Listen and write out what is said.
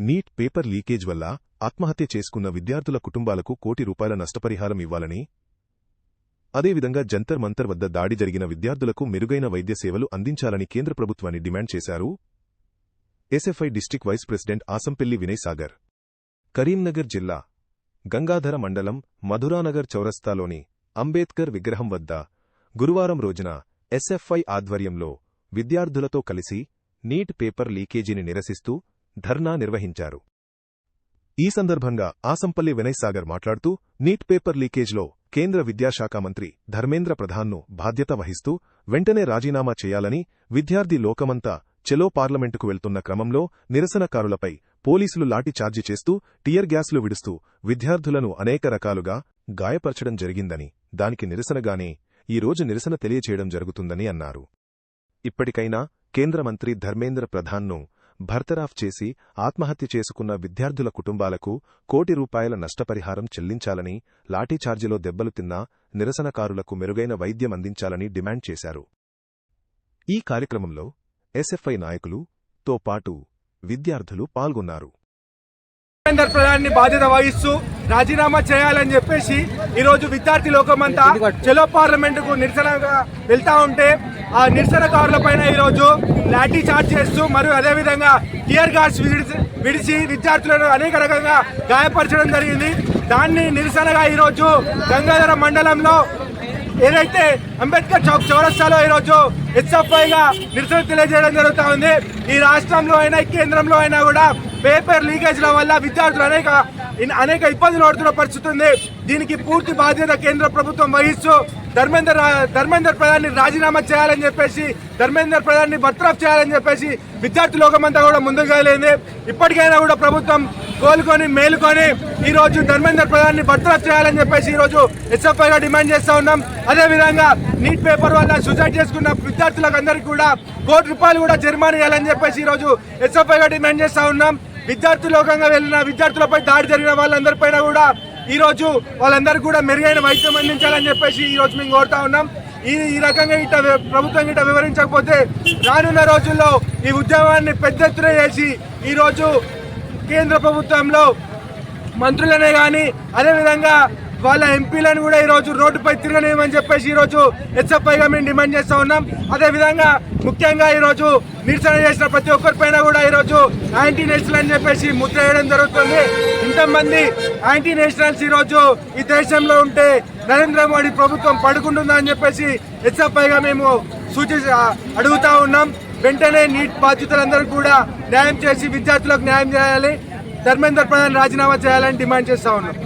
Neat paper leakage వల్ల ఆత్మహత్య చేసుకున్న విద్యార్థుల కుటుంబాలకు ₹1 కోటి నష్టపరిహారం ఇవ్వాలని, అదేవిధంగా జంతర్ మంతర్ వద్ద దాడి జరిగిన విద్యార్థులకు మెరుగైన వైద్య సేవలు అందించాలని కేంద్ర ప్రభుత్వాన్ని డిమాండ్ చేశారు SFI district vice president Asampelli Vinay Sagar. Karimnagar జిల్లా గంగాధర మండలం మధురానగర్ చౌరస్తాలోని అంబేద్కర్ విగ్రహం వద్ద గురువారం రోజున ఎస్ఎఫ్ఐ ఆధ్వర్యంలో విద్యార్థులతో కలిసి నీట్ పేపర్ లీకేజీని నిరసిస్తూ ధర్నా నిర్వహించారు. ఈ సందర్భంగా ఆసంపల్లి వినయ్ సాగర్ మాట్లాడుతూ, నీట్ పేపర్ లీకేజ్లో కేంద్ర విద్యాశాఖ మంత్రి ధర్మేంద్ర ప్రధాన్ను బాధ్యత వహిస్తూ వెంటనే రాజీనామా చేయాలని, విద్యార్థి లోకమంతా చెలో పార్లమెంటుకు వెళ్తున్న క్రమంలో నిరసనకారులపై పోలీసులు లాఠీ చార్జి చేస్తూ టియర్ గ్యాస్లు విడుస్తూ విద్యార్థులను అనేక రకాలుగా గాయపరచడం జరిగిందని, దానికి నిరసనగానే ఈరోజు నిరసన తెలియచేయడం జరుగుతుందని అన్నారు. ఇప్పటికైనా కేంద్ర మంత్రి ధర్మేంద్ర ప్రధాన్ను భర్తరాఫ్ చేసి ఆత్మహత్య చేసుకున్న విద్యార్థుల కుటుంబాలకు ₹1 కోటి నష్టపరిహారం చెల్లించాలని, లాఠీచార్జిలో దెబ్బలు తిన్న నిరసనకారులకు మెరుగైన వైద్యం అందించాలని డిమాండ్ చేశారు. ఈ కార్యక్రమంలో ఎస్ఎఫ్ఐ నాయకులు తో పాటు విద్యార్థులు పాల్గొన్నారు. ధర్మేంద్ర ప్రధాన్ బాధ్యత వహిస్తూ రాజీనామా చేయాలని చెప్పేసి ఈరోజు విద్యార్థి లోకమంతా చెలో పార్లమెంటుకు నిరసనగా వెళ్తా ఉంటే ఆ నిరసనకారులపైన ఈరోజు లాఠీ చార్జ్ చేస్తూ మరియు అదేవిధంగా టియర్ గ్యాస్ విడిచి విద్యార్థులను అనేక రకంగా గాయపరచడం జరిగింది. దాన్ని నిరసనగా ఈరోజు గంగాధర మండలంలో ఏదైతే అంబేద్కర్ చౌక్ చౌరస్తాలో ఈరోజు ఎస్ఎఫ్ఐగా నిరసన తెలియజేయడం జరుగుతూ ఉంది. ఈ రాష్ట్రంలో అయినా కేంద్రంలో అయినా కూడా పేపర్ లీకేజ్ల వల్ల విద్యార్థులు అనేక ఇబ్బందులు పడుతున్న పరిస్థితి ఉంది. దీనికి పూర్తి బాధ్యత కేంద్ర ప్రభుత్వం వహిస్తూ ధర్మేంద్ర ప్రధాన్ రాజీనామా చేయాలని చెప్పేసి, ధర్మేంద్ర ప్రధాన్ బర్తరఫ్ చేయాలని చెప్పేసి విద్యార్థి లోకమంతా కూడా ముందుకు వెళ్ళింది. ఇప్పటికైనా కూడా ప్రభుత్వం కోలుకొని మేలుకొని ఈ రోజు ధర్మేంద్ర ప్రధాన్ బర్తరఫ్ చేయాలని చెప్పేసి ఈ రోజు ఎస్ఎఫ్ఐగా డిమాండ్ చేస్తా ఉన్నాం. అదేవిధంగా నీట్ పేపర్ వల్ల సూసైడ్ చేసుకున్న విద్యార్థులకు అందరికీ కూడా ₹1 కోటి కూడా జరిమానా చేయాలని చెప్పేసి ఈ రోజు ఎస్ఎఫ్ఐగా డిమాండ్ చేస్తా ఉన్నాం. విద్యార్థి లోకంగా వెళ్లిన విద్యార్థులపై దాడి జరిగిన వాళ్ళందరిపైన కూడా ఈ రోజు వాళ్ళందరికీ కూడా మెరుగైన వైద్యం అందించాలని చెప్పేసి ఈ రోజు మేము కోరుతా ఉన్నాం. ఈ రకంగా ప్రభుత్వం వివరించకపోతే రానున్న రోజుల్లో ఈ ఉద్యమాన్ని పెద్ద ఎత్తున చేసి ఈ రోజు కేంద్ర ప్రభుత్వంలో మంత్రులనే గాని అదేవిధంగా వాళ్ళ ఎంపీలను కూడా ఈ రోజు రోడ్డుపై తిరగనేమని చెప్పేసి ఈ రోజు ఎస్ఎఫ్ఐగా మేము డిమాండ్ చేస్తా ఉన్నాం. అదేవిధంగా ముఖ్యంగా ఈ రోజు నిరసన చేసిన ప్రతి ఒక్కరిపైన కూడా ఈ రోజు యాంటీ నేషనల్ అని చెప్పేసి ముద్ర వేయడం జరుగుతుంది. ఇంతమంది యాంటీ నేషనల్స్ ఈ రోజు ఈ దేశంలో ఉంటే నరేంద్ర మోడీ ప్రభుత్వం పడుకుంటుందా అని చెప్పేసి ఎస్ఎఫ్ఐగా మేము అడుగుతా ఉన్నాం. వెంటనే నీట్ బాధ్యతలందరూ కూడా న్యాయం చేసి విద్యార్థులకు న్యాయం చేయాలి, ధర్మేంద్ర ప్రధాన్ రాజీనామా చేయాలని డిమాండ్ చేస్తా ఉన్నాం.